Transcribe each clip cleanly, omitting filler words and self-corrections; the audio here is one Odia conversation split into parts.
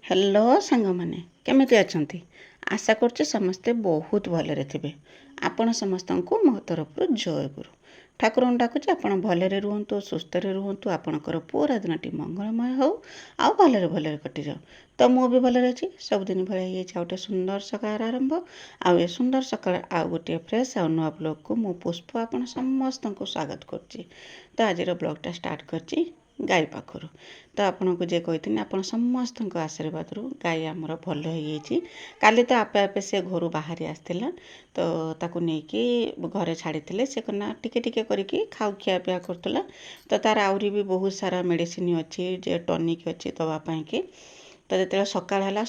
ହ୍ୟାଲୋ ସାଙ୍ଗମାନେ, କେମିତି ଅଛନ୍ତି? ଆଶା କରୁଛି ସମସ୍ତେ ବହୁତ ଭଲରେ ଥିବେ। ଆପଣ ସମସ୍ତଙ୍କୁ ମୋ ତରଫରୁ ଜୟଗୁରୁ। ଠାକୁରଙ୍କୁ ଡାକୁଛି ଆପଣ ଭଲରେ ରୁହନ୍ତୁ, ସୁସ୍ଥରେ ରୁହନ୍ତୁ, ଆପଣଙ୍କର ପୁରା ଦିନଟି ମଙ୍ଗଳମୟ ହେଉ ଆଉ ଭଲରେ କଟିଯାଉ। ତ ମୁଁ ବି ଭଲରେ ଅଛି। ସବୁଦିନ ଭଳିଆ ହେଇଯାଇଛି ଆଉ ଗୋଟେ ସୁନ୍ଦର ସକାଳର ଆରମ୍ଭ। ଆଉ ଏ ସୁନ୍ଦର ସକାଳ ଆଉ ଗୋଟିଏ ଫ୍ରେଶ୍ ଆଉ ନୂଆ ବ୍ଲଗ୍କୁ ମୁଁ ପୁଷ୍ପ ଆପଣ ସମସ୍ତଙ୍କୁ ସ୍ୱାଗତ କରୁଛି। ତ ଆଜିର ବ୍ଲଗ୍ଟା ଷ୍ଟାର୍ଟ କରିଛି ଗାଈ ପାଖରୁ। ତ ଆପଣଙ୍କୁ ଯେ କହିଥିଲି ଆପଣ ସମସ୍ତଙ୍କ ଆଶୀର୍ବାଦରୁ ଗାଈ ଆମର ଭଲ ହେଇଯାଇଛି। କାଲି ତ ଆପେ ଆପେ ସେ ଘରୁ ବାହାରି ଆସିଥିଲା। ତ ତାକୁ ନେଇକି ଘରେ ଛାଡ଼ିଥିଲେ। ସେ କନା ଟିକେ କରିକି ଖିଆପିଆ କରୁଥିଲା। ତ ତାର ଆହୁରି ବି ବହୁତ ସାରା ମେଡ଼ିସିନ ଅଛି, ଯେ ଟନିକ୍ ଅଛି ଦେବା ପାଇଁକି। ତ ଯେତେବେଳେ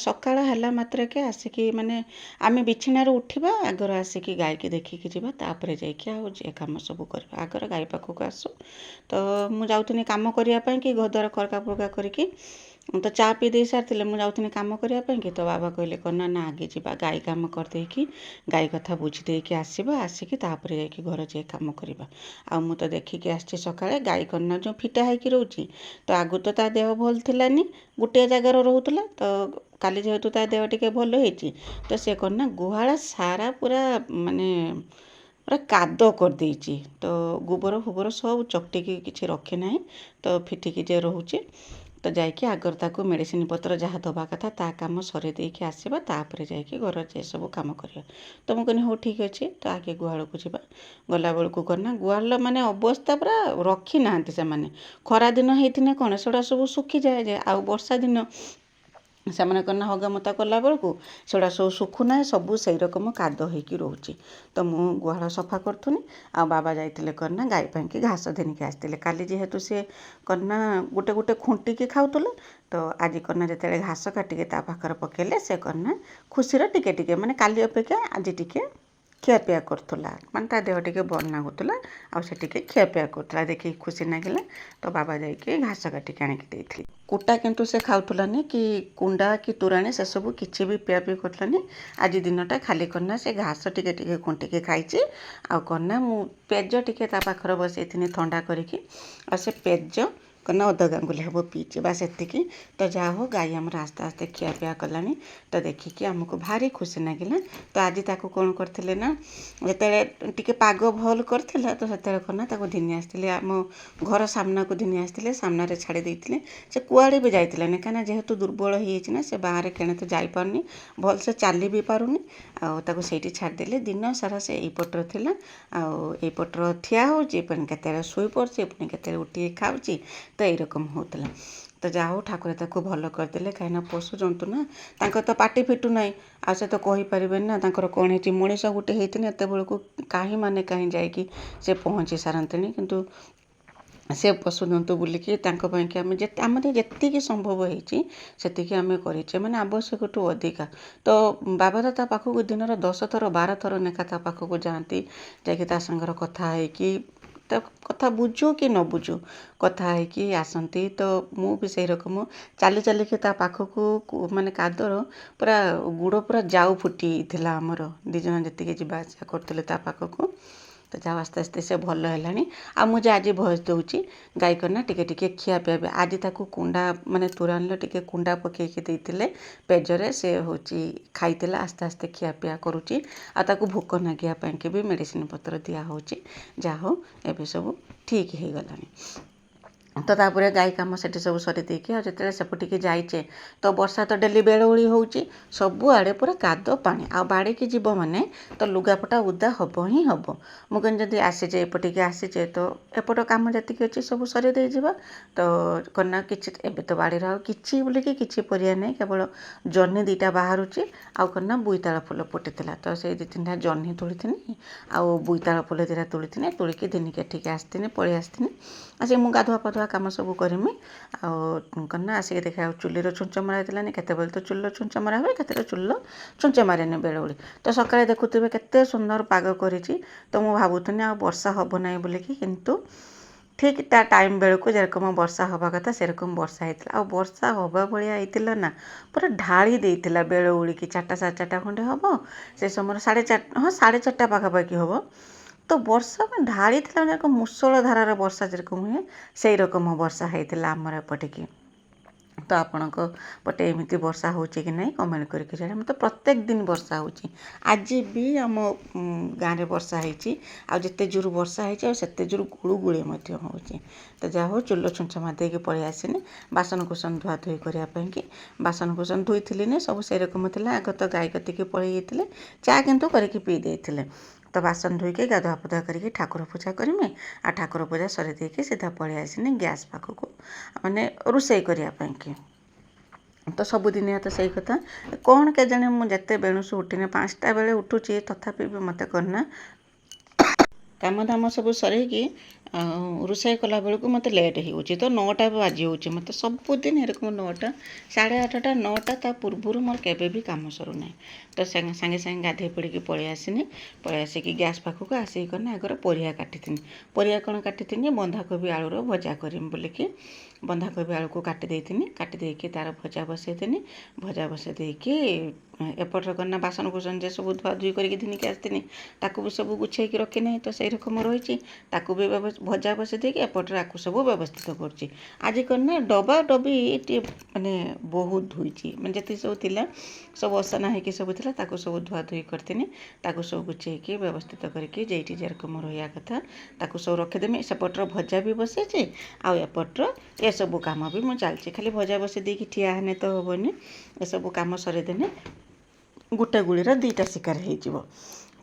ସକାଳ ହେଲା ମାତ୍ରକେ ଆସିକି ମାନେ ଆମେ ବିଛଣାରୁ ଉଠିବା ଆଗରୁ ଆସିକି ଗାଈକି ଦେଖିକି ଯିବା, ତାପରେ ଯାଇକି ଆଉ ଯେ କାମ ସବୁ କରିବା। ଆଗରେ ଗାଈ ପାଖକୁ ଆସୁ। ତ ମୁଁ ଯାଉଥିଲି କାମ କରିବା ପାଇଁକି ଘରଦ୍ୱାର ଖରକା ଫରକା କରିକି। ତ ଚା ପିଇ ଦେଇ ସାରିଥିଲେ, ମୁଁ ଯାଉଥିଲି କାମ କରିବା ପାଇଁକି। ତ ବାବା କହିଲେ କନା ନା ଆଗେ ଯିବା ଗାଈ କାମ କରିଦେଇକି ଗାଈ କଥା ବୁଝି ଦେଇକି ଆସିବା, ଆସିକି ତାପରେ ଯାଇକି ଘର ଯେ କାମ କରିବା। ଆଉ ମୁଁ ତ ଦେଖିକି ଆସିଛି ସକାଳେ ଗାଈ କନା ଯେଉଁ ଫିଟା ହେଇକି ରହୁଛି। ତ ଆଗରୁ ତ ତା ଦେହ ଭଲ ଥିଲାନି, ଗୋଟିଏ ଜାଗାରେ ରହୁଥିଲା। ତ କାଲି ଯେହେତୁ ତା ଦେହ ଟିକେ ଭଲ ହେଇଛି, ତ ସେ କନା ଗୁହାଳ ସାରା ପୁରା ମାନେ ପୁରା କାଦ କରିଦେଇଛି। ତ ଗୋବର ଫୋବର ସବୁ ଚକଟିକି କିଛି ରଖେ ନାହିଁ। ତ ଫିଟିକି ଯେ ରହୁଛି। ତ ଯାଇକି ଆଗର ତାକୁ ମେଡ଼ିସିନ ପତ୍ର ଯାହା ଦେବା କଥା ତା କାମ ସରେଇ ଦେଇକି ଆସିବା, ତାପରେ ଯାଇକି ଘର ଯେ ସବୁ କାମ କରିବା। ତ ମୁଁ କହିଲି ହଉ ଠିକ୍ ଅଛି। ତ ଆଗେ ଗୁହାଳକୁ ଯିବା। ଗଲାବେଳକୁ କନା ଗୁହାଳ ମାନେ ଅବସ୍ଥା ପୁରା ରଖିନାହାନ୍ତି ସେମାନେ। ଖରା ଦିନ ହେଇଥିଲେ କ'ଣ ସେଗୁଡ଼ା ସବୁ ଶୁଖିଯାଏ, ଯେ ଆଉ ବର୍ଷା ଦିନ ସେମାନେ କନା ହଗାମତା କଲାବେଳକୁ ସେଗୁଡ଼ା ସବୁ ଶୁଖୁନାହିଁ, ସବୁ ସେଇ ରକମ କାଦ ହେଇକି ରହୁଛି। ତ ମୁଁ ଗୁହାଳ ସଫା କରୁଥିଲି। ଆଉ ବାବା ଯାଇଥିଲେ କନା ଗାଈ ପାଇଁକି ଘାସ ଘେନିକି ଆସିଥିଲେ। କାଲି ଯେହେତୁ ସେ କନା ଗୋଟେ ଖୁଣ୍ଟିକି ଖାଉଥିଲା। ତ ଆଜି କନା ଯେତେବେଳେ ଘାସ କାଟିକି ତା ପାଖରେ ପକେଇଲେ, ସେ କନା ଖୁସିର ଟିକେ ମାନେ କାଲି ଅପେକ୍ଷା ଆଜି ଟିକେ ଖିଆପିଆ କରୁଥିଲା। ମାନେ ତା ଦେହ ଟିକେ ଭଲ ଲାଗୁଥିଲା। ଆଉ ସେ ଟିକେ ଖିଆପିଆ କରୁଥିଲା, ଦେଖିକି ଖୁସି ଲାଗିଲା। ତ ବାବା ଯାଇକି ଘାସ କାଟିକି ଆଣିକି ଦେଇଥିଲେ। କୁଟା କିନ୍ତୁ ସେ ଖାଉଥିଲାନି, କି କୁଣ୍ଡା କି ତୋରାଣି ସେସବୁ କିଛି ବି ପିଆପିଇ କରୁଥିଲାନି। ଆଜି ଦିନଟା ଖାଲି କନା ସେ ଘାସ ଟିକେ ଖୁଣ୍ଟିକି ଖାଇଛି। ଆଉ କନା ମୁଁ ପେଜ ଟିକେ ତା ପାଖରେ ବସେଇଥିଲି ଥଣ୍ଡା କରିକି। ଆଉ ସେ ପେଜ କନା ଅଧ ଗାଙ୍ଗୁଲି ହେବ ପିଇଛି, ବାସ୍ ଏତିକି। ତ ଯାହା ହଉ ଗାଈ ଆମର ଆସ୍ତେ ଆସ୍ତେ ଖିଆପିଆ କଲାଣି। ତ ଦେଖିକି ଆମକୁ ଭାରି ଖୁସି ଲାଗିଲା। ତ ଆଜି ତାକୁ କ'ଣ କରିଥିଲେ ନା, ଯେତେବେଳେ ଟିକେ ପାଗ ଭଲ କରିଥିଲା, ତ ସେତେବେଳେ କ'ଣ ନା ତାକୁ ଘିନି ଆସିଥିଲେ ଆମ ଘର ସାମ୍ନାକୁ ଘିନି ଆସିଥିଲେ। ସାମ୍ନାରେ ଛାଡ଼ି ଦେଇଥିଲେ। ସେ କୁଆଡ଼େ ବି ଯାଇଥିଲାନି, କାହିଁକିନା ଯେହେତୁ ଦୁର୍ବଳ ହେଇଯାଇଛି ନା, ସେ ବାହାରେ କେଣେ ତ ଯାଇପାରୁନି, ଭଲସେ ଚାଲି ବି ପାରୁନି। ଆଉ ତାକୁ ସେଇଠି ଛାଡ଼ିଦେଲେ। ଦିନ ସାରା ସେ ଏଇପଟରେ ଥିଲା। ଆଉ ଏଇପଟର ଠିଆ ହେଉଛି, ପୁଣି କେତେବେଳେ ଶୋଇପଡ଼ୁଛି, ପୁଣି କେତେବେଳେ ଉଠିକି ଖାଉଛି। ତ ଏଇରକମ ହେଉଥିଲା। ତ ଯାହା ହଉ ଠାକୁର ତାକୁ ଭଲ କରିଦେଲେ। କାହିଁକିନା ପଶୁ ଜନ୍ତୁ ନା, ତାଙ୍କର ତ ପାଟି ଫିଟୁ ନାହିଁ। ଆଉ ସେ ତ କହିପାରିବେନି ନା ତାଙ୍କର କ'ଣ ହେଇଛି। ମଣିଷ ଗୋଟେ ହେଇଥିଲେ ଏତେବେଳକୁ କାହିଁ ଯାଇକି ସେ ପହଞ୍ଚି ସାରନ୍ତେଣି। କିନ୍ତୁ ସେ ପଶୁଜନ୍ତୁ ବୁଲିକି ତାଙ୍କ ପାଇଁକି ଆମର ଯେତିକି ସମ୍ଭବ ହେଇଛି ସେତିକି ଆମେ କରିଛେ, ମାନେ ଆବଶ୍ୟକଠୁ ଅଧିକା। ତ ବାବା ତ ତା ପାଖକୁ ଦିନର 10 ଥର 12 ଥର ଲେଖା ତା ପାଖକୁ ଯାଆନ୍ତି। ଯାଇକି ତା ସାଙ୍ଗରେ କଥା ହେଇକି, ତା କଥା ବୁଝୁ କି ନ ବୁଝୁ କଥା ହେଇକି ଆସନ୍ତି। ତ ମୁଁ ବି ସେଇ ରକମ ଚାଲିକି ତା ପାଖକୁ ମାନେ କାଦର ପୁରା ଗୋଡ଼ ପୁରା ଜାଉ ଫୁଟିଥିଲା। ଆମର ଦୁଇ ଜଣ ଯେତିକି ଯିବା ଆସିବା କରୁଥିଲେ ତା ପାଖକୁ। ତ ଯାହା ଆସ୍ତେ ଆସ୍ତେ ସେ ଭଲ ହେଲାଣି। ଆଉ ମୁଁ ଯେ ଆଜି ଭଏସ୍ ଦେଉଛି, ଗାଈ କନା ଟିକେ ଖିଆପିଆ ଆଜି ତାକୁ କୁଣ୍ଡା ମାନେ ତୋରାଣିରେ ଟିକେ କୁଣ୍ଡା ପକେଇକି ଦେଇଥିଲେ ପେଜରେ। ସେ ହେଉଛି ଖାଇଥିଲା, ଆସ୍ତେ ଆସ୍ତେ ଖିଆପିଆ କରୁଛି। ଆଉ ତାକୁ ଭୋକ ଲାଗିବା ପାଇଁକି ବି ମେଡ଼ିସିନ ପତ୍ର ଦିଆହେଉଛି। ଯାହା ହଉ ଏବେ ସବୁ ଠିକ୍ ହେଇଗଲାଣି। ତ ତାପରେ ଗାଈ କାମ ସେଠି ସବୁ ସରି ଦେଇକି ଆଉ ଯେତେବେଳେ ସେପଟିକି ଯାଇଛେ, ତ ବର୍ଷା ତ ଡେଲି ବେଳଓଳି ହେଉଛି। ସବୁଆଡ଼େ ପୁରା କାଦ ପାଣି। ଆଉ ବାଡ଼ିକି ଯିବ ମାନେ ତ ଲୁଗାପଟା ଓଦା ହେବ ହିଁ ହେବ। ମୁଁ କହିଲି ଯଦି ଆସିଛେ ଏପଟିକି ଆସିଛେ, ତ ଏପଟ କାମ ଯେତିକି ଅଛି ସବୁ ସରେଇ ଦେଇଯିବା। ତ କନା କିଛି ଏବେ ତ ବାଡ଼ିରେ ଆଉ କିଛି ବୋଲିକି କିଛି ପରିବା ନାହିଁ, କେବଳ ଜହ୍ନି 2ଟା ବାହାରୁଛି। ଆଉ କନା ବୋଇତାଳ ଫୁଲ ଫୁଟିଥିଲା। ତ ସେଇ 2-3ଟା ଜହ୍ନି ତୋଳିଥିନି। ଆଉ ବୋଇତାଳ ଫୁଲ 2ଟା ତୋଳିଥିନି। ତୋଳିକି ଦିନିକି ଏଠିକି ଆସିଥିନି, ପଳେଇ ଆସିଥିନି। ଆସିକି ମୁଁ ଗାଧୁଆ ପାଧୁଆ କାମ ସବୁ କରିମି। ଆଉ କନା ଆସିକି ଦେଖିବା ଚୁଲିର ଛୁଞ୍ଚ ମରା ହେଇଥିଲାନି। କେତେବେଳେ ତ ଚୁଲିର ଛୁଞ୍ଚ ମରା ହୁଏ, କେତେବେଳେ ଚୁଲିର ଛୁଞ୍ଚ ମାରେନି ବେଳଓଳି। ତ ସକାଳେ ଦେଖୁଥିବେ କେତେ ସୁନ୍ଦର ପାଗ କରିଛି। ତ ମୁଁ ଭାବୁଥିଲି ଆଉ ବର୍ଷା ହେବ ନାହିଁ ବୋଲିକି, କିନ୍ତୁ ଠିକ୍ ତା ଟାଇମ୍ ବେଳକୁ ଯେରକମ ବର୍ଷା ହେବା କଥା ସେରକମ ବର୍ଷା ହେଇଥିଲା। ଆଉ ବର୍ଷା ହେବା ଭଳିଆ ହେଇଥିଲା ନା, ପୁରା ଢାଳି ଦେଇଥିଲା ବେଳଓଳିକି 4ଟା 4:30 ଖଣ୍ଡେ ହେବ। ସେ ସମୟରେ 4:30, ହଁ 4:30 ପାଖାପାଖି ହେବ। ତ ବର୍ଷା ଢାଳିଥିଲା, ଯାକ ମୂଷଳ ଧାରାର ବର୍ଷା ଯେରକମ ହୁଏ ସେଇ ରକମ ବର୍ଷା ହେଇଥିଲା ଆମର ଏପଟିକି। ତ ଆପଣଙ୍କ ପଟେ ଏମିତି ବର୍ଷା ହେଉଛି କି ନାହିଁ କମେଣ୍ଟ କରିକି ଜାଣିବେ। ଆମର ତ ପ୍ରତ୍ୟେକ ଦିନ ବର୍ଷା ହେଉଛି। ଆଜି ବି ଆମ ଗାଁରେ ବର୍ଷା ହେଇଛି। ଆଉ ଯେତେ ଜୋର ବର୍ଷା ହେଇଛି ଆଉ ସେତେ ଜୋର ଗୁଳୁଗୁଳି ମଧ୍ୟ ହେଉଛି। ତ ଯାହା ହଉ ଚୁଲ ଛୁଞ୍ଚ ମାରିଦେଇକି ପଳେଇ ଆସିନି ବାସନକୁସନ ଧୁଆଧୁଇ କରିବା ପାଇଁକି। ବାସନକୁସନ ଧୋଇଥିଲିନି ସବୁ ସେରକମ ଥିଲା। ଆଗ ତ ଗାଈ କତିକି ପଳେଇ ଯାଇଥିଲେ, ଚା କିନ୍ତୁ କରିକି ପିଇ ଦେଇଥିଲେ। ତ ବାସନ ଧୋଇକି ଗାଧୁଆ ପାଧୁଆ କରିକି ଠାକୁର ପୂଜା କରିମି। ଆଉ ଠାକୁର ପୂଜା ସରେଇ ଦେଇକି ସିଧା ପଳେଇ ଆସିନି ଗ୍ୟାସ୍ ପାଖକୁ, ମାନେ ରୋଷେଇ କରିବା ପାଇଁକି। ତ ସବୁଦିନିଆ ତ ସେଇ କଥା। କ'ଣ କେଜାଣି ମୁଁ ଯେତେ ବେଣୁସୁ ଉଠିନେ 5ଟା ବେଳେ ଉଠୁଛି, ତଥାପି ବି ମୋତେ କରନା କାମ ଦାମ ସବୁ ସରେଇକି ରୋଷେଇ କଲାବେଳକୁ ମୋତେ ଲେଟ୍ ହେଇଯାଉଛି। ତ 9ଟା ବାଜି ଯାଉଛି ମୋତେ ସବୁଦିନ ଏରକମ 9ଟା, 8:30, 9ଟା, ତା ପୂର୍ବରୁ ମୋର କେବେ ବି କାମ ସରୁନାହିଁ। ତ ସାଙ୍ଗେ ସାଙ୍ଗେ ଗାଧୋଇ ପଡ଼ିକି ପଳେଇ ଆସିନି। ପଳେଇ ଆସିକି ଗ୍ୟାସ୍ ପାଖକୁ ଆସିକି କନା ଆଗରେ ପରିବା କାଟିଥିନି। ପରିବା କ'ଣ କାଟିଥିନି, ବନ୍ଧାକୋବି ଆଳୁର ଭଜା କରିମି ବୋଲିକି ବନ୍ଧାକୋବି ଆଳୁକୁ କାଟି ଦେଇଥିନି। କାଟି ଦେଇକି ତାର ଭଜା ବସେଇଥିନି। ଭଜା ବସେଇ ଦେଇକି ଏପଟରେ କନା ବାସନକୁସନ ଯେ ସବୁ ଧୁଆଧୁଇ କରିକି ଧିନିକି ଆସିଥିନି, ତାକୁ ବି ସବୁ ଗୁଛେଇକି ରଖିନାହିଁ। ତ ସେଇ ରକମ ରହିଛି, ତାକୁ ବି ଭଜା ବସେଇ ଦେଇକି ଏପଟରେ ଆକୁ ସବୁ ବ୍ୟବସ୍ଥିତ କରୁଛି। ଆଜି କ'ଣ ନା ଡବା ଡବି ଟିକେ ମାନେ ବହୁତ ଧୋଇଛି, ମାନେ ଯେତିକି ସବୁ ଥିଲା ସବୁ ଅସନା ହେଇକି ସବୁ ଥିଲା, ତାକୁ ସବୁ ଧୁଆଧୁଇ କରିଥିନି। ତାକୁ ସବୁ ଗୁଛେଇକି ବ୍ୟବସ୍ଥିତ କରିକି ଯେଇଠି ଯେରକମ ରହିବା କଥା ତାକୁ ସବୁ ରଖିଦେମି। ସେପଟର ଭଜା ବି ବସେଇଛି, ଆଉ ଏପଟର ଏସବୁ କାମ ବି ମୁଁ ଚାଲିଛି। ଖାଲି ଭଜା ବସେଇ ଦେଇକି ଠିଆ ହେନେ ତ ହେବନି, ଏସବୁ କାମ ସରେଇଦେନେ ଗୋଟେ ଗୁଳିର 2ଟା ଶିକାର ହେଇଯିବ।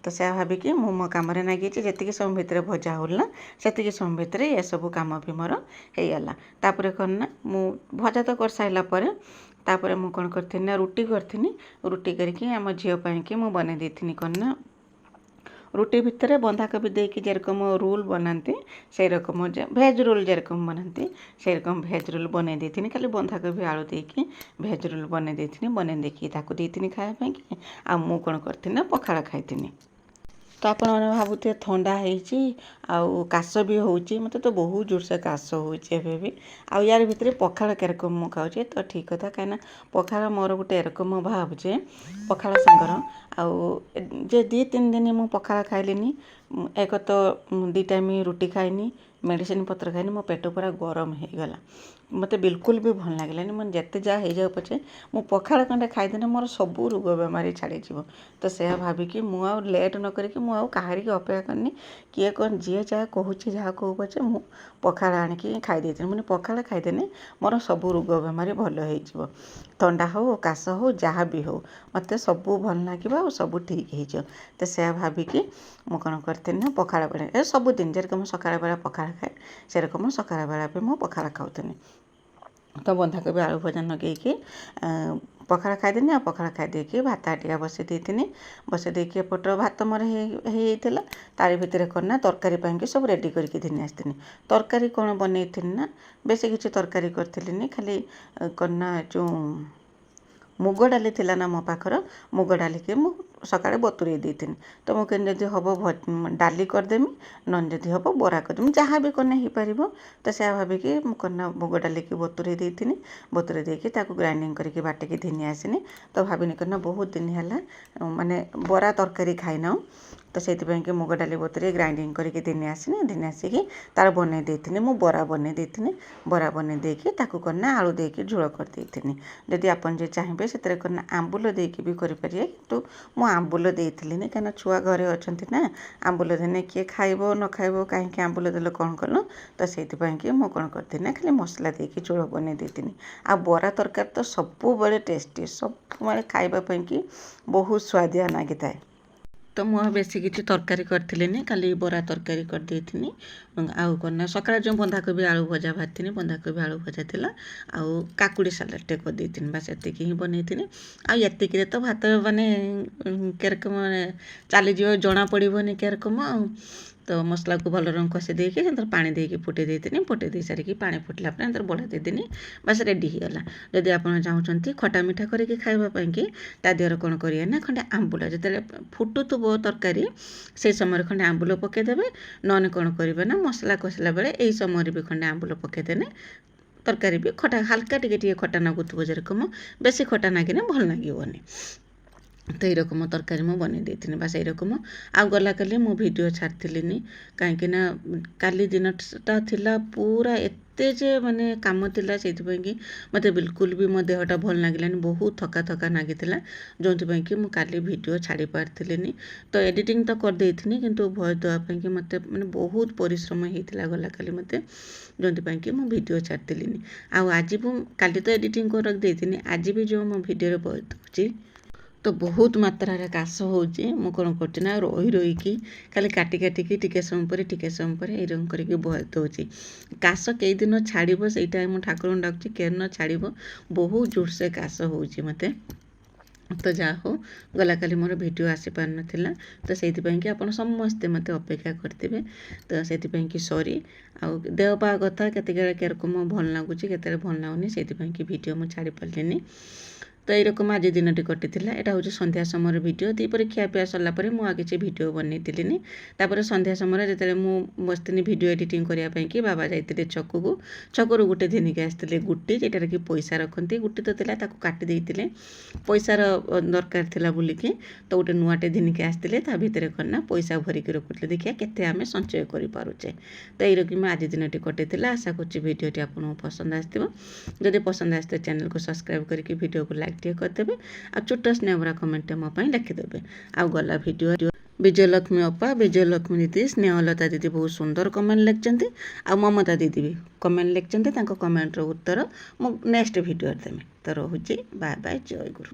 ତ ସେୟା ଭାବିକି ମୁଁ ମୋ କାମରେ ନାଗିଛି। ଯେତିକି ସମୟ ଭିତରେ ଭଜା ହେଲା ସେତିକି ସମୟ ଭିତରେ ଏସବୁ କାମ ବି ମୋର ହେଇଗଲା। ତାପରେ କ'ଣ ନା ମୁଁ ଭଜା ତ କରିସାରିଲା ପରେ ତାପରେ ମୁଁ କ'ଣ କରିଥିନି ନା ରୁଟି କରିଥିନି। ରୁଟି କରିକି ଆମ ଝିଅ ପାଇଁକି ମୁଁ ବନେଇ ଦେଇଥିନି କ'ଣ ନା ରୁଟି ଭିତରେ ବନ୍ଧାକୋବି ଦେଇକି ଯେରକମ ରୋଲ୍ ବନାନ୍ତି ସେଇ ରକମ ଭେଜ୍ ରୋଲ୍ ଯେରକମ ବନାନ୍ତି ସେରକମ ଭେଜ୍ ରୋଲ୍ ବନେଇ ଦେଇଥିନି। ଖାଲି ବନ୍ଧାକୋବି ଆଳୁ ଦେଇକି ଭେଜ୍ ରୋଲ୍ ବନେଇ ଦେଇଥିନି। ବନେଇ ଦେଇକି ତାକୁ ଦେଇଥିନି ଖାଇବା ପାଇଁକି। ଆଉ ମୁଁ କ'ଣ କରିଥିନି ନା ପଖାଳ ଖାଇଥିନି। ତ ଆପଣମାନେ ଭାବୁଥିବେ ଥଣ୍ଡା ହେଇଛି ଆଉ କାଶ ବି ହେଉଛି। ମୋତେ ତ ବହୁତ ଜୋରସେ କାଶ ହେଉଛି ଏବେ ବି। ଆଉ ୟାର ଭିତରେ ପଖାଳ କେରକମ ମୁଁ ଖାଉଛି, ତ ଠିକ୍ କଥା। କାହିଁକିନା ପଖାଳ ମୋର ଗୋଟେ ଏରକମ ଭାବ ଯେ ପଖାଳ ସାଙ୍ଗର ଆଉ ଯେ 2-3 ଦିନ ମୁଁ ପଖାଳ ଖାଇଲିନି, ଏକ ତ 2 ଟାଇମ୍ ରୁଟି ଖାଇନି, ମେଡ଼ିସିନ ପତ୍ର ଖାଇନି, ମୋ ପେଟ ପୁରା ଗରମ ହେଇଗଲା। ମୋତେ ବିଲକୁଲ ବି ଭଲ ଲାଗିଲାନି। ମାନେ ଯେତେ ଯାହା ହେଇଯାଉ ପଛେ ମୁଁ ପଖାଳ ଖଣ୍ଡେ ଖାଇଦେଲେ ମୋର ସବୁ ରୋଗ ବେମାରୀ ଛାଡ଼ିଯିବ। ତ ସେୟା ଭାବିକି ମୁଁ ଆଉ ଲେଟ୍ ନ କରିକି ମୁଁ ଆଉ କାହାରିକି ଅପେକ୍ଷା କରିନି। କିଏ କ'ଣ ଯିଏ ଯାହା କହୁଛି ଯାହା କହୁ ପଛେ ମୁଁ ପଖାଳ ଆଣିକି ଖାଇ ଦେଇଥିଲି। ମାନେ ପଖାଳ ଖାଇଦେଲେ ମୋର ସବୁ ରୋଗ ବେମାରୀ ଭଲ ହେଇଯିବ। ଥଣ୍ଡା ହେଉ, କାଶ ହେଉ, ଯାହା ବି ହେଉ ମୋତେ ସବୁ ଭଲ ଲାଗିବ ଆଉ ସବୁ ଠିକ୍ ହେଇଯିବ। ତ ସେୟା ଭାବିକି ମୁଁ କ'ଣ କରିଥିଲି ନା ପଖାଳ ବେଳେ ସବୁଦିନ ଯେରକମ ସକାଳ ବେଳା ପଖାଳ ଖାଏ ସେରକମ ସକାଳ ବେଳା ବି ମୁଁ ପଖାଳ ଖାଉଥିଲି। ତ ବନ୍ଧାକୋବି ଆଳୁ ଭଜା ଲଗେଇକି ପଖାଳ ଖାଇଦେନି। ଆଉ ପଖାଳ ଖାଇ ଦେଇକି ଭାତ ହାଣ୍ଡିଆ ବସେଇ ଦେଇଥିନି। ବସେଇ ଦେଇକି ଏପଟର ଭାତ ମୋର ହେଇଯାଇଥିଲା। ତାରି ଭିତରେ କ'ଣ ନା ତରକାରୀ ପାଇଁକି ସବୁ ରେଡ଼ି କରିକି ଘିନି ଆସିଥିନି। ତରକାରୀ କ'ଣ ବନେଇଥିଲି ନା ବେଶୀ କିଛି ତରକାରୀ କରିଥିଲିନି। ଖାଲି କ'ଣ ନା ଯେଉଁ ମୁଗ ଡାଲି ଥିଲା ନା ମୋ ପାଖର, ମୁଗ ଡାଲିକି ମୁଁ ସକାଳେ ବତୁରେଇ ଦେଇଥିଲି। ତ ମୁଁ କେମିତି ଯଦି ହେବ ଡାଲି କରିଦେମି, ନହେଲେ ଯଦି ହେବ ବରା କରିଦେମି, ଯାହା ବି କନେ ହେଇପାରିବ। ତ ସେୟା ଭାବିକି ମୁଁ କ'ଣ ନା ମୁଗ ଡାଲିକି ବତୁରେଇ ଦେଇଥିଲି। ବତୁରେଇ ଦେଇକି ତାକୁ ଗ୍ରାଇଣ୍ଡିଙ୍ଗ କରିକି ବାଟିକି ଘିନି ଆସିନି। ତ ଭାବିନି କ'ଣ ନା ବହୁତ ଦିନ ହେଲା ମାନେ ବରା ତରକାରୀ ଖାଇନାଉ, ତ ସେଇଥିପାଇଁକି ମୁଗ ଡାଲି ବତୁରେଇ ଗ୍ରାଇଣ୍ଡିଙ୍ଗ କରିକି ଘିନି ଆସିନି। ଘିନି ଆସିକି ତାର ବନେଇ ଦେଇଥିନି, ମୁଁ ବରା ବନେଇ ଦେଇଥିନି। ବରା ବନେଇ ଦେଇକି ତାକୁ କ'ଣ ନା ଆଳୁ ଦେଇକି ଝୋଳ କରିଦେଇଥିନି। ଯଦି ଆପଣ ଯେ ଚାହିଁବେ ସେଥିରେ କ'ଣ ନା ଆମ୍ବୁଲ ଦେଇକି ବି କରିପାରିବେ, କିନ୍ତୁ ମୁଁ ଆମ୍ବୁଲ ଦେଇଥିଲିନି କାହିଁକିନା ଛୁଆ ଘରେ ଅଛନ୍ତି ନା, ଆମ୍ବୁଲ ଦେଲେ କିଏ ଖାଇବ ନ ଖାଇବ, କାହିଁକି ଆମ୍ବୁଲ ଦେଲେ କ'ଣ କଲ। ତ ସେଇଥିପାଇଁକି ମୁଁ କ'ଣ କରିଥିଲି ନା ଖାଲି ମସଲା ଦେଇକି ଝୋଳ ବନେଇ ଦେଇଥିନି। ଆଉ ବରା ତରକାରୀ ତ ସବୁବେଳେ ଟେଷ୍ଟି, ସବୁବେଳେ ଖାଇବା ପାଇଁକି ବହୁତ ସୁଆଦିଆ ଲାଗିଥାଏ। ତ ମୁଁ ଆଉ ବେଶୀ କିଛି ତରକାରୀ କରିଥିଲିନି, ଖାଲି ବରା ତରକାରୀ କରିଦେଇଥିନି। ଆଉ କ'ଣ ନା ସକାଳେ ଯେଉଁ ବନ୍ଧାକୋବି ଆଳୁ ଭଜା ଭାଜିଥିନି, ବନ୍ଧାକୋବି ଆଳୁ ଭଜା ଥିଲା। ଆଉ କାକୁଡ଼ି ସାଲାଡ଼ଟେ କରିଦେଇଥିନି, ବାସ୍ ଏତିକି ହିଁ ବନେଇଥିନି। ଆଉ ଏତିକିରେ ତ ଭାତ ମାନେ କେରକମ ଚାଲିଯିବ, ଜଣା ପଡ଼ିବନି କେରକମ। ଆଉ ତ ମସଲାକୁ ଭଲ ରଙ୍ଗ କଷି ଦେଇକି ସେଥିରେ ପାଣି ଦେଇକି ଫୁଟେଇ ଦେଇଥିନି। ଫୁଟେଇ ଦେଇ ସାରିକି ପାଣି ଫୁଟିଲା ପରେ ସେଥିରେ ବଢ଼ା ଦେଇଥିନି, ବାସ୍ ରେଡ଼ି ହେଇଗଲା। ଯଦି ଆପଣ ଚାହୁଁଛନ୍ତି ଖଟା ମିଠା କରିକି ଖାଇବା ପାଇଁକି ତା ଦେହରେ କ'ଣ କରିବେ ନା ଖଣ୍ଡେ ଆମ୍ବୁଲ, ଯେତେବେଳେ ଫୁଟୁଥିବ ତରକାରୀ ସେଇ ସମୟରେ ଖଣ୍ଡେ ଆମ୍ବୁଲ ପକାଇଦେବେ। ନହେଲେ କ'ଣ କରିବେ ନା ମସଲା କଷିଲା ବେଳେ ଏଇ ସମୟରେ ବି ଖଣ୍ଡେ ଆମ୍ବୁଲ ପକାଇଦେଲେ ତରକାରୀ ବି ଖଟା ହାଲକା ଟିକେ ଖଟା ନାଗୁଥିବ ଯେରକମ, ବେଶୀ ଖଟା ନାଗିନେ ଭଲ ଲାଗିବନି। ତ ଏଇରକମ ତରକାରୀ ମୁଁ ବନେଇ ଦେଇଥିଲି ବାସ୍ ଏଇରକମ। ଆଉ ଗଲା କାଲି ମୁଁ ଭିଡ଼ିଓ ଛାଡ଼ିଥିଲିନି କାହିଁକିନା କାଲି ଦିନଟା ଥିଲା ପୁରା ଏତେ ଯେ ମାନେ କାମ ଥିଲା, ସେଇଥିପାଇଁ କି ମୋତେ ବିଲକୁଲ ବି ମୋ ଦେହଟା ଭଲ ଲାଗିଲାନି, ବହୁତ ଥକା ଥକା ଲାଗିଥିଲା, ଯେଉଁଥିପାଇଁ କି ମୁଁ କାଲି ଭିଡ଼ିଓ ଛାଡ଼ି ପାରିଥିଲିନି। ତ ଏଡ଼ିଟିଂ ତ କରିଦେଇଥିଲି କିନ୍ତୁ ଭଏସ୍ ଦେବା ପାଇଁ କି ମୋତେ ମାନେ ବହୁତ ପରିଶ୍ରମ ହେଇଥିଲା ଗଲା କାଲି ମୋତେ, ଯେଉଁଥିପାଇଁ କି ମୁଁ ଭିଡ଼ିଓ ଛାଡ଼ିଥିଲିନି। ଆଉ ଆଜି ମୁଁ କାଲି ତ ଏଡ଼ିଟିଂ କରି ରଖିଦେଇଥିଲି, ଆଜି ବି ଯେଉଁ ମୁଁ ଭିଡ଼ିଓରେ ଭଏସ୍ ଦେଉଛି ତ ବହୁତ ମାତ୍ରାରେ କାଶ ହେଉଛି। ମୁଁ କ'ଣ କରୁଛି ନା ରହି ରହିକି ଖାଲି କାଟି କାଟିକି ଟିକେ ସମୟ ପରେ ଏଇରକମ କରିକି ଭଏସ୍ ଦେଉଛି। କାଶ କେଇଦିନ ଛାଡ଼ିବ ସେଇଟା ମୁଁ ଠାକୁରଙ୍କୁ ଡାକୁଛି, କେନ ଛାଡ଼ିବ, ବହୁତ ଜୋରସେ କାଶ ହେଉଛି ମୋତେ। ତ ଯାହା ହଉ ଗଲା କାଲି ମୋର ଭିଡ଼ିଓ ଆସିପାରିନଥିଲା, ତ ସେଇଥିପାଇଁ କି ଆପଣ ସମସ୍ତେ ମୋତେ ଅପେକ୍ଷା କରିଥିବେ, ତ ସେଥିପାଇଁ କି ସରି। ଆଉ ଦେହ ପା କଥା କେତେବେଳେ କେରକମ ଭଲ ଲାଗୁଛି, କେତେବେଳେ ଭଲ ଲାଗୁନି, ସେଇଥିପାଇଁ କି ଭିଡ଼ିଓ ମୁଁ ଛାଡ଼ି ପାରିଲିନି। ତ ଏଇରକମ ଆଜି ଦିନଟି କଟିଥିଲା। ଏଇଟା ହେଉଛି ସନ୍ଧ୍ୟା ସମୟର ଭିଡ଼ିଓ। ଦ୍ୱିପହରେ ଖିଆପିଆ ସରିଲା ପରେ ମୁଁ ଆଉ କିଛି ଭିଡ଼ିଓ ବନେଇଥିଲିନି। ତାପରେ ସନ୍ଧ୍ୟା ସମୟରେ ଯେତେବେଳେ ମୁଁ ବସିଥିଲି ଭିଡ଼ିଓ ଏଡ଼ିଟିଂ କରିବା ପାଇଁ କି ବାବା ଯାଇଥିଲେ ଛକକୁ, ଛକରୁ ଗୋଟେ ଘିନିକି ଆସିଥିଲେ ଗୁଟି, ଯେଟାରେ କି ପଇସା ରଖନ୍ତି। ଗୁଟି ତ ଥିଲା, ତାକୁ କାଟି ଦେଇଥିଲେ, ପଇସାର ଦରକାର ଥିଲା ବୋଲିକି, ତ ଗୋଟେ ନୂଆଟେ ଘିନିକି ଆସିଥିଲେ, ତା ଭିତରେ କ'ଣ ନା ପଇସା ଭରିକି ରଖୁଥିଲେ, ଦେଖିବା କେତେ ଆମେ ସଞ୍ଚୟ କରିପାରୁଛେ। ତ ଏଇରକମ ଆଜି ଦିନଟି କଟିଥିଲା। ଆଶା କରୁଛି ଭିଡ଼ିଓଟି ଆପଣଙ୍କୁ ପସନ୍ଦ ଆସିଥିବ। ଯଦି ପସନ୍ଦ ଆସିଥିବ ଚ୍ୟାନେଲକୁ ସବସ୍କ୍ରାଇବ୍ କରିକି ଭିଡ଼ିଓକୁ ଲାଇକ୍ ଟିକେ କରିଦେବେ, ଆଉ ଛୋଟ ସ୍ନେହଭରା କମେଣ୍ଟଟେ ମୋ ପାଇଁ ଲେଖିଦେବେ। ଆଉ ଗଲା ଭିଡ଼ିଓ ବିଜୟଲକ୍ଷ୍ମୀ ଅପା, ବିଜୟଲକ୍ଷ୍ମୀ ଦିଦି, ସ୍ନେହଲତା ଦିଦି ବହୁତ ସୁନ୍ଦର କମେଣ୍ଟ ଲେଖିଛନ୍ତି, ଆଉ ମମତା ଦିଦି ବି କମେଣ୍ଟ ଲେଖିଛନ୍ତି। ତାଙ୍କ କମେଣ୍ଟର ଉତ୍ତର ମୁଁ ନେକ୍ସଟ ଭିଡ଼ିଓରେ ଦେବି। ତ ରହୁଛି, ବାଏ ବାଏ, ଜୟ ଗୁରୁ।